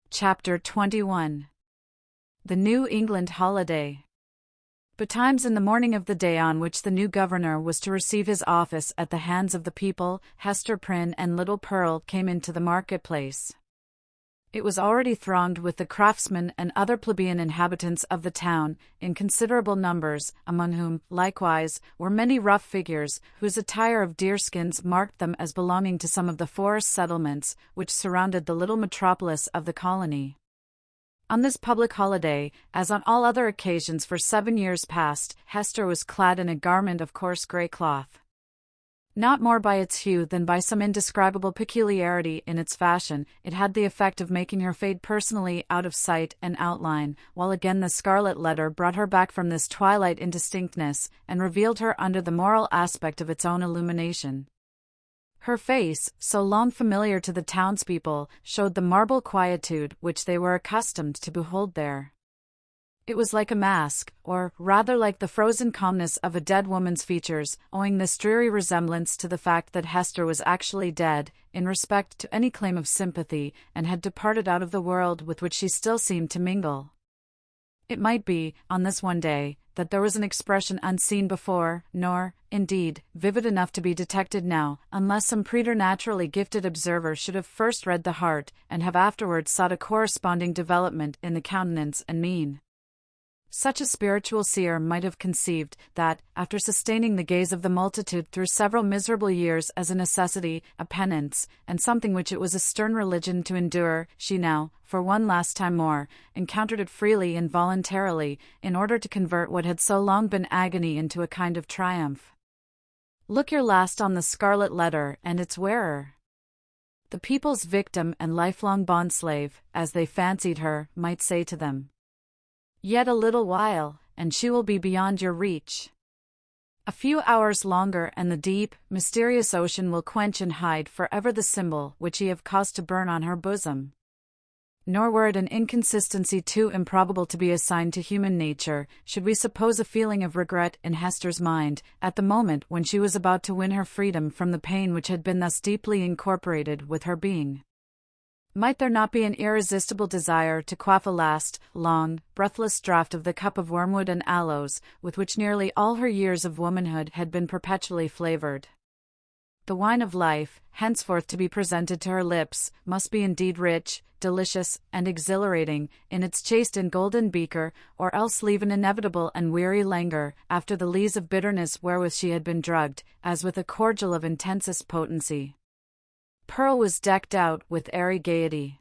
Chapter 21. The New England Holiday. Betimes in the morning of the day on which the new governor was to receive his office at the hands of the people, Hester Prynne and little Pearl came into the marketplace. It was already thronged with the craftsmen and other plebeian inhabitants of the town, in considerable numbers, among whom, likewise, were many rough figures, whose attire of deerskins marked them as belonging to some of the forest settlements which surrounded the little metropolis of the colony. On this public holiday, as on all other occasions for 7 years past, Hester was clad in a garment of coarse grey cloth. Not more by its hue than by some indescribable peculiarity in its fashion, it had the effect of making her fade personally out of sight and outline, while again the Scarlet Letter brought her back from this twilight indistinctness, and revealed her under the moral aspect of its own illumination. Her face, so long familiar to the townspeople, showed the marble quietude which they were accustomed to behold there. It was like a mask, or rather like the frozen calmness of a dead woman's features, owing this dreary resemblance to the fact that Hester was actually dead, in respect to any claim of sympathy, and had departed out of the world with which she still seemed to mingle. It might be, on this one day, that there was an expression unseen before, nor, indeed, vivid enough to be detected now, unless some preternaturally gifted observer should have first read the heart, and have afterwards sought a corresponding development in the countenance and mien. Such a spiritual seer might have conceived that, after sustaining the gaze of the multitude through several miserable years as a necessity, a penance, and something which it was a stern religion to endure, she now, for one last time more, encountered it freely and voluntarily, in order to convert what had so long been agony into a kind of triumph. Look your last on the Scarlet Letter and its wearer. The people's victim and lifelong bondslave, as they fancied her, might say to them. Yet a little while, and she will be beyond your reach. A few hours longer and the deep, mysterious ocean will quench and hide forever the symbol which ye have caused to burn on her bosom. Nor were it an inconsistency too improbable to be assigned to human nature, should we suppose a feeling of regret in Hester's mind, at the moment when she was about to win her freedom from the pain which had been thus deeply incorporated with her being. Might there not be an irresistible desire to quaff a last, long, breathless draught of the cup of wormwood and aloes, with which nearly all her years of womanhood had been perpetually flavored? The wine of life, henceforth to be presented to her lips, must be indeed rich, delicious, and exhilarating, in its chaste and golden beaker, or else leave an inevitable and weary languor, after the lees of bitterness wherewith she had been drugged, as with a cordial of intensest potency. Pearl was decked out with airy gaiety.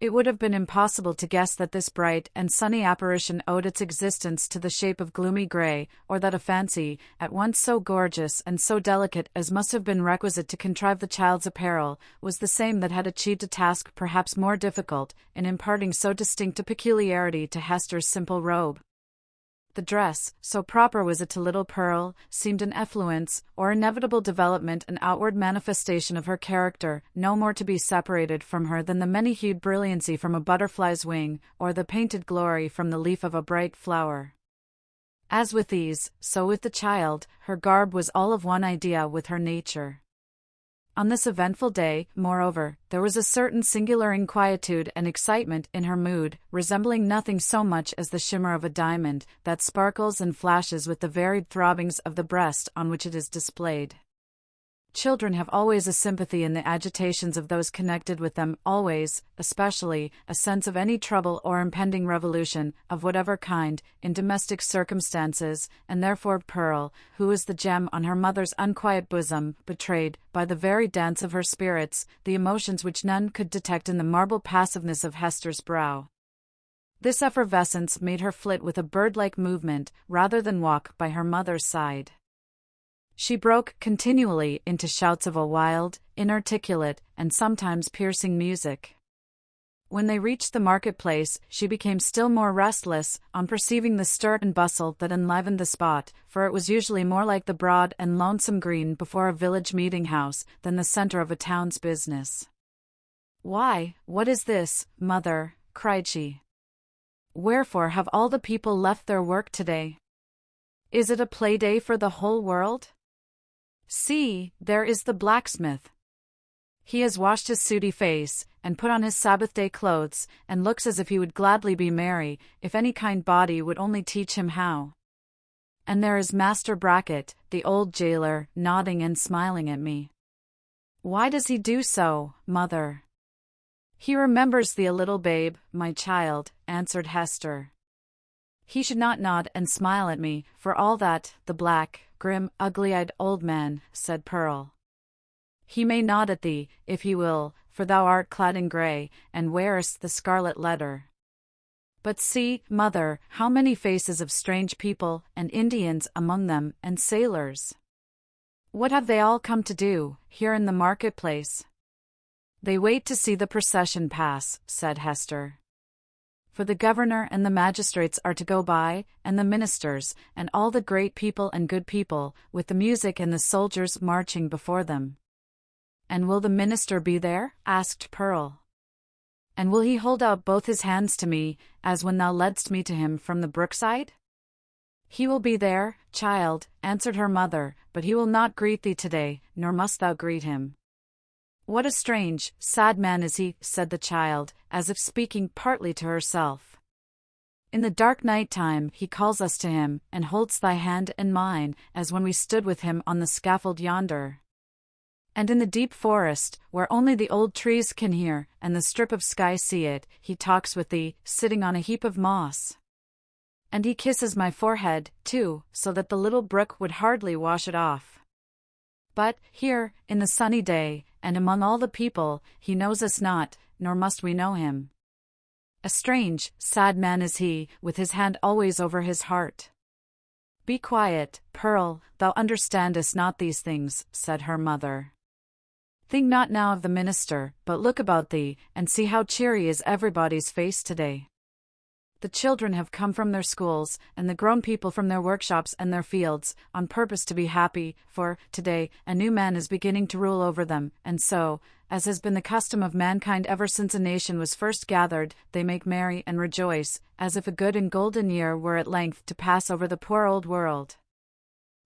It would have been impossible to guess that this bright and sunny apparition owed its existence to the shape of gloomy grey, or that a fancy, at once so gorgeous and so delicate as must have been requisite to contrive the child's apparel, was the same that had achieved a task perhaps more difficult, in imparting so distinct a peculiarity to Hester's simple robe. The dress, so proper was it to little Pearl, seemed an effluence, or inevitable development and outward manifestation of her character, no more to be separated from her than the many-hued brilliancy from a butterfly's wing, or the painted glory from the leaf of a bright flower. As with these, so with the child, her garb was all of one idea with her nature. On this eventful day, moreover, there was a certain singular inquietude and excitement in her mood, resembling nothing so much as the shimmer of a diamond, that sparkles and flashes with the varied throbbings of the breast on which it is displayed. Children have always a sympathy in the agitations of those connected with them, always, especially, a sense of any trouble or impending revolution, of whatever kind, in domestic circumstances, and therefore Pearl, who was the gem on her mother's unquiet bosom, betrayed, by the very dance of her spirits, the emotions which none could detect in the marble passiveness of Hester's brow. This effervescence made her flit with a bird-like movement, rather than walk by her mother's side. She broke continually into shouts of a wild, inarticulate, and sometimes piercing music. When they reached the marketplace, she became still more restless, on perceiving the stir and bustle that enlivened the spot, for it was usually more like the broad and lonesome green before a village meeting-house than the centre of a town's business. "Why, what is this, mother?" cried she. "Wherefore have all the people left their work today? Is it a play day for the whole world? See, there is the blacksmith. He has washed his sooty face, and put on his Sabbath-day clothes, and looks as if he would gladly be merry, if any kind body would only teach him how. And there is Master Brackett, the old jailer, nodding and smiling at me. Why does he do so, mother? He remembers thee a little babe, my child, answered Hester. He should not nod and smile at me, for all that, the black, grim, ugly-eyed old man, said Pearl. He may nod at thee, if he will, for thou art clad in grey, and wearest the Scarlet Letter. But see, mother, how many faces of strange people, and Indians among them, and sailors. What have they all come to do, here in the market-place? They wait to see the procession pass, said Hester. For the governor and the magistrates are to go by, and the ministers, and all the great people and good people, with the music and the soldiers marching before them. And will the minister be there? Asked Pearl. And will he hold out both his hands to me, as when thou ledst me to him from the brookside? He will be there, child, answered her mother, but he will not greet thee today, nor must thou greet him. What a strange, sad man is he, said the child, as if speaking partly to herself. In the dark night-time he calls us to him, and holds thy hand and mine, as when we stood with him on the scaffold yonder. And in the deep forest, where only the old trees can hear, and the strip of sky see it, he talks with thee, sitting on a heap of moss. And he kisses my forehead, too, so that the little brook would hardly wash it off. But, here, in the sunny day, and among all the people, he knows us not, nor must we know him. A strange, sad man is he, with his hand always over his heart. Be quiet, Pearl, thou understandest not these things, said her mother. Think not now of the minister, but look about thee, and see how cheery is everybody's face today. The children have come from their schools, and the grown people from their workshops and their fields, on purpose to be happy, for, today, a new man is beginning to rule over them, and so, as has been the custom of mankind ever since a nation was first gathered, they make merry and rejoice, as if a good and golden year were at length to pass over the poor old world.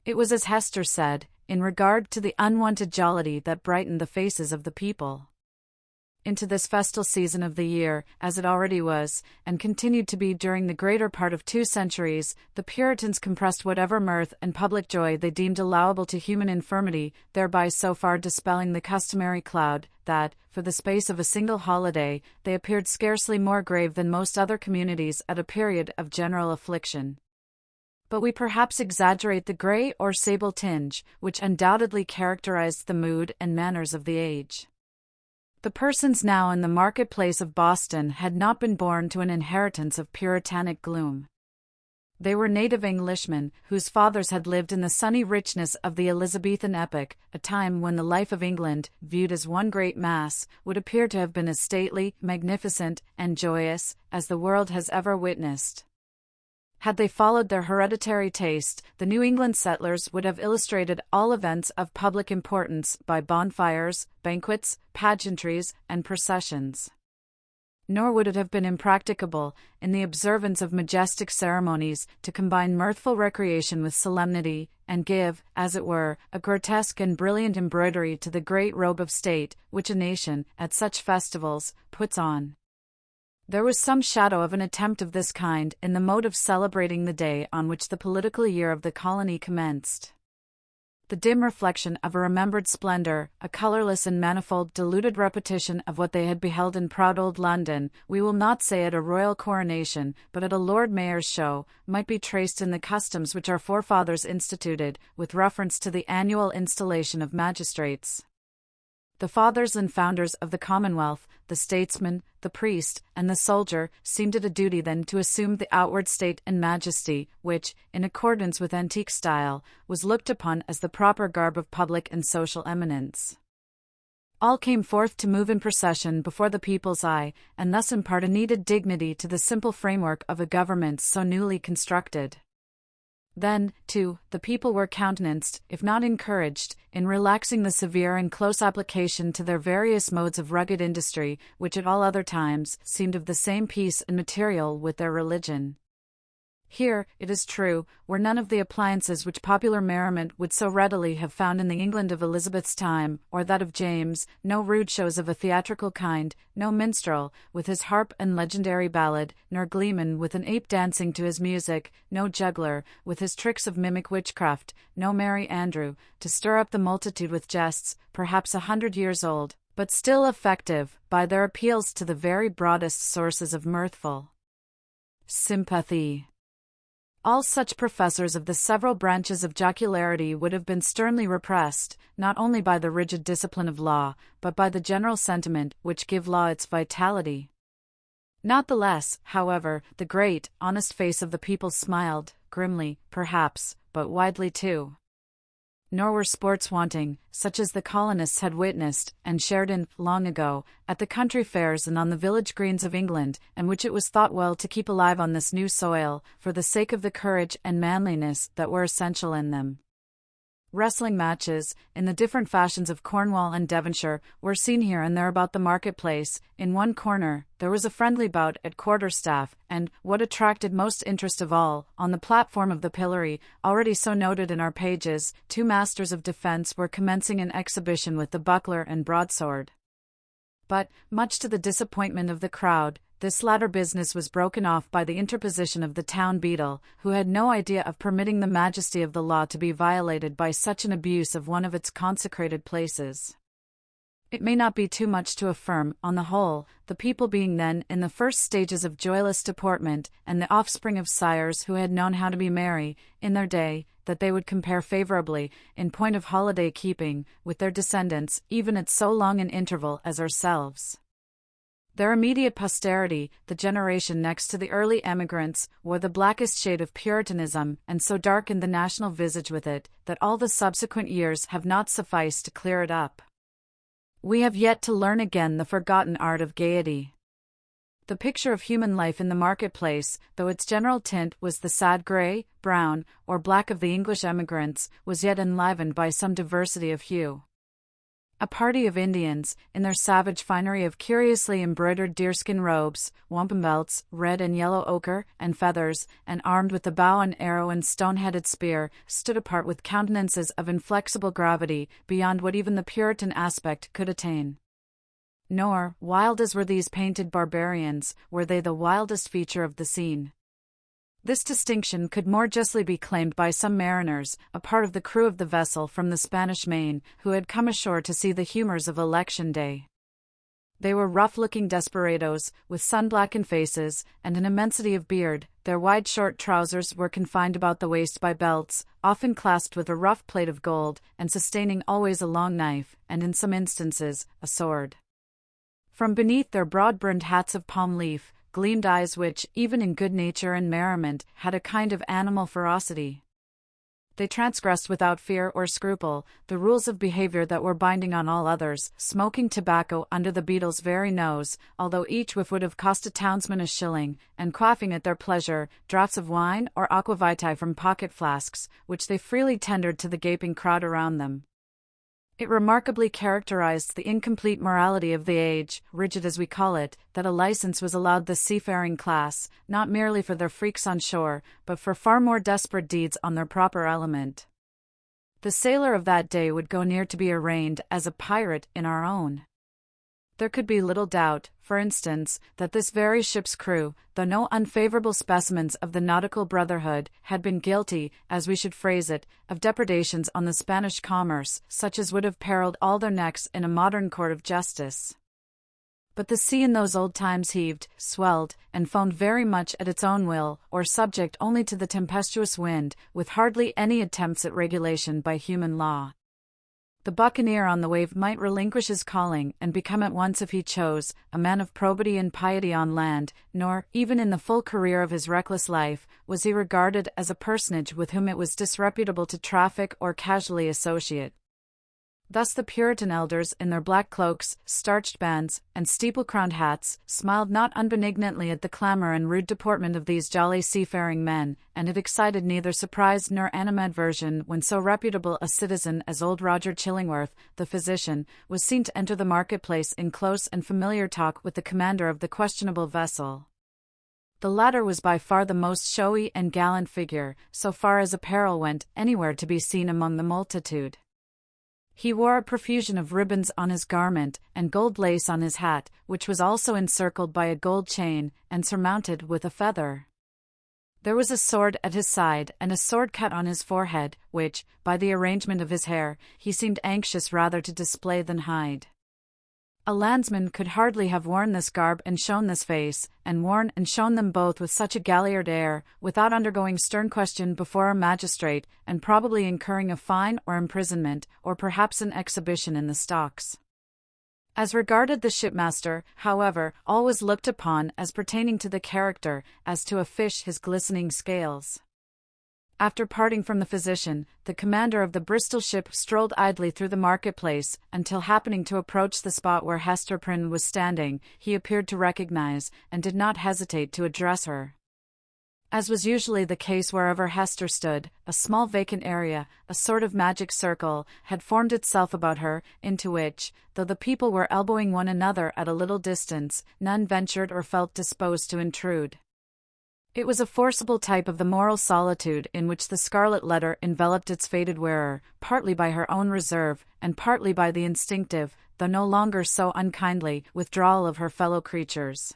It was as Hester said, in regard to the unwonted jollity that brightened the faces of the people. Into this festal season of the year, as it already was, and continued to be during the greater part of 2 centuries, the Puritans compressed whatever mirth and public joy they deemed allowable to human infirmity, thereby so far dispelling the customary cloud, that, for the space of a single holiday, they appeared scarcely more grave than most other communities at a period of general affliction. But we perhaps exaggerate the grey or sable tinge, which undoubtedly characterized the mood and manners of the age. The persons now in the marketplace of Boston had not been born to an inheritance of puritanic gloom. They were native Englishmen, whose fathers had lived in the sunny richness of the Elizabethan epoch, a time when the life of England, viewed as one great mass, would appear to have been as stately, magnificent, and joyous as the world has ever witnessed. Had they followed their hereditary taste, the New England settlers would have illustrated all events of public importance by bonfires, banquets, pageantries, and processions. Nor would it have been impracticable, in the observance of majestic ceremonies, to combine mirthful recreation with solemnity, and give, as it were, a grotesque and brilliant embroidery to the great robe of state, which a nation, at such festivals, puts on. There was some shadow of an attempt of this kind in the mode of celebrating the day on which the political year of the colony commenced. The dim reflection of a remembered splendor, a colorless and manifold diluted repetition of what they had beheld in proud old London, we will not say at a royal coronation, but at a Lord Mayor's show, might be traced in the customs which our forefathers instituted, with reference to the annual installation of magistrates. The fathers and founders of the Commonwealth, the statesman, the priest, and the soldier, seemed it a duty then to assume the outward state and majesty, which, in accordance with antique style, was looked upon as the proper garb of public and social eminence. All came forth to move in procession before the people's eye, and thus impart a needed dignity to the simple framework of a government so newly constructed. Then, too, the people were countenanced, if not encouraged, in relaxing the severe and close application to their various modes of rugged industry, which at all other times seemed of the same piece and material with their religion. Here, it is true, were none of the appliances which popular merriment would so readily have found in the England of Elizabeth's time, or that of James, no rude shows of a theatrical kind, no minstrel, with his harp and legendary ballad, nor gleeman with an ape dancing to his music, no juggler, with his tricks of mimic witchcraft, no merry Andrew, to stir up the multitude with jests, perhaps 100 years old, but still effective, by their appeals to the very broadest sources of mirthful sympathy. All such professors of the several branches of jocularity would have been sternly repressed, not only by the rigid discipline of law, but by the general sentiment which give law its vitality. Not the less, however, the great, honest face of the people smiled, grimly, perhaps, but widely too. Nor were sports wanting, such as the colonists had witnessed and shared in, long ago, at the country fairs and on the village greens of England, and which it was thought well to keep alive on this new soil, for the sake of the courage and manliness that were essential in them. Wrestling matches, in the different fashions of Cornwall and Devonshire, were seen here and there about the marketplace. In one corner, there was a friendly bout at quarterstaff, and, what attracted most interest of all, on the platform of the pillory, already so noted in our pages, 2 masters of defence were commencing an exhibition with the buckler and broadsword. But, much to the disappointment of the crowd, this latter business was broken off by the interposition of the town beadle, who had no idea of permitting the majesty of the law to be violated by such an abuse of one of its consecrated places. It may not be too much to affirm, on the whole, the people being then in the first stages of joyless deportment, and the offspring of sires who had known how to be merry, in their day, that they would compare favourably, in point of holiday-keeping, with their descendants, even at so long an interval as ourselves. Their immediate posterity, the generation next to the early emigrants, wore the blackest shade of Puritanism, and so darkened the national visage with it, that all the subsequent years have not sufficed to clear it up. We have yet to learn again the forgotten art of gaiety. The picture of human life in the marketplace, though its general tint was the sad grey, brown, or black of the English emigrants, was yet enlivened by some diversity of hue. A party of Indians, in their savage finery of curiously embroidered deerskin robes, wampum belts, red and yellow ochre, and feathers, and armed with the bow and arrow and stone-headed spear, stood apart with countenances of inflexible gravity, beyond what even the Puritan aspect could attain. Nor, wild as were these painted barbarians, were they the wildest feature of the scene. This distinction could more justly be claimed by some mariners, a part of the crew of the vessel from the Spanish Main, who had come ashore to see the humours of Election Day. They were rough-looking desperadoes, with sun-blackened faces, and an immensity of beard. Their wide short trousers were confined about the waist by belts, often clasped with a rough plate of gold, and sustaining always a long knife, and in some instances, a sword. From beneath their broad-brimmed hats of palm leaf, gleamed eyes which, even in good nature and merriment, had a kind of animal ferocity. They transgressed without fear or scruple the rules of behavior that were binding on all others, smoking tobacco under the beadle's very nose, although each whiff would have cost a townsman a shilling, and quaffing at their pleasure draughts of wine or aqua vitae from pocket flasks, which they freely tendered to the gaping crowd around them. It remarkably characterized the incomplete morality of the age, rigid as we call it, that a license was allowed the seafaring class, not merely for their freaks on shore, but for far more desperate deeds on their proper element. The sailor of that day would go near to be arraigned as a pirate in our own. There could be little doubt, for instance, that this very ship's crew, though no unfavorable specimens of the nautical brotherhood, had been guilty, as we should phrase it, of depredations on the Spanish commerce, such as would have periled all their necks in a modern court of justice. But the sea in those old times heaved, swelled, and foamed very much at its own will, or subject only to the tempestuous wind, with hardly any attempts at regulation by human law. The buccaneer on the wave might relinquish his calling and become at once, if he chose, a man of probity and piety on land, nor, even in the full career of his reckless life, was he regarded as a personage with whom it was disreputable to traffic or casually associate. Thus the Puritan elders, in their black cloaks, starched bands, and steeple-crowned hats, smiled not unbenignantly at the clamour and rude deportment of these jolly seafaring men, and it excited neither surprise nor animadversion when so reputable a citizen as old Roger Chillingworth, the physician, was seen to enter the marketplace in close and familiar talk with the commander of the questionable vessel. The latter was by far the most showy and gallant figure, so far as apparel went, anywhere to be seen among the multitude. He wore a profusion of ribbons on his garment, and gold lace on his hat, which was also encircled by a gold chain, and surmounted with a feather. There was a sword at his side, and a sword cut on his forehead, which, by the arrangement of his hair, he seemed anxious rather to display than hide. A landsman could hardly have worn this garb and shown this face, and worn and shown them both with such a galliard air, without undergoing stern question before a magistrate, and probably incurring a fine or imprisonment, or perhaps an exhibition in the stocks. As regarded the shipmaster, however, all was looked upon as pertaining to the character, as to a fish his glistening scales. After parting from the physician, the commander of the Bristol ship strolled idly through the marketplace, until happening to approach the spot where Hester Prynne was standing, he appeared to recognize, and did not hesitate to address her. As was usually the case wherever Hester stood, a small vacant area, a sort of magic circle, had formed itself about her, into which, though the people were elbowing one another at a little distance, none ventured or felt disposed to intrude. It was a forcible type of the moral solitude in which the Scarlet Letter enveloped its fated wearer, partly by her own reserve, and partly by the instinctive, though no longer so unkindly, withdrawal of her fellow creatures.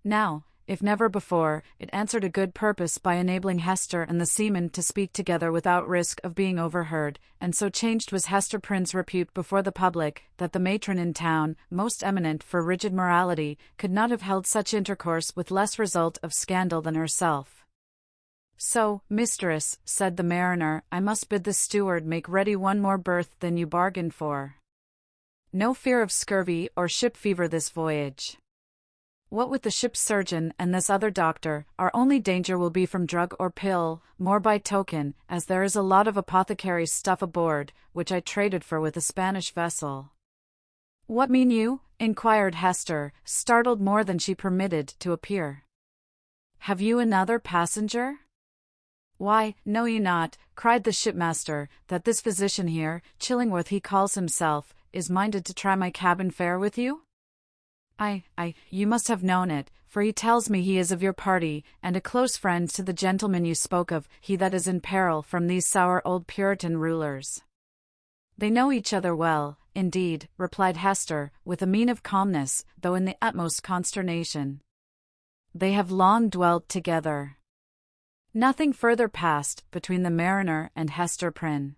Now, if never before, it answered a good purpose by enabling Hester and the seaman to speak together without risk of being overheard, and so changed was Hester Prynne's repute before the public, that the matron in town, most eminent for rigid morality, could not have held such intercourse with less result of scandal than herself. "So, mistress," said the mariner, "I must bid the steward make ready one more berth than you bargained for. No fear of scurvy or ship fever this voyage. What with the ship's surgeon and this other doctor, our only danger will be from drug or pill, more by token, as there is a lot of apothecary's stuff aboard, which I traded for with a Spanish vessel." "What mean you?" inquired Hester, startled more than she permitted to appear. "Have you another passenger?" "Why, know you not," cried the shipmaster, "that this physician here, Chillingworth he calls himself, is minded to try my cabin fare with you? You must have known it, for he tells me he is of your party, and a close friend to the gentleman you spoke of, he that is in peril from these sour old Puritan rulers." "They know each other well, indeed," replied Hester, with a mien of calmness, though in the utmost consternation. "They have long dwelt together." Nothing further passed between the mariner and Hester Prynne.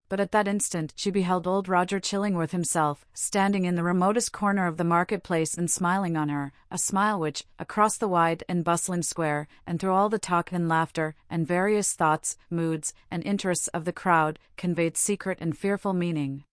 But at that instant she beheld old Roger Chillingworth himself, standing in the remotest corner of the marketplace and smiling on her, a smile which, across the wide and bustling square, and through all the talk and laughter, and various thoughts, moods, and interests of the crowd, conveyed secret and fearful meaning.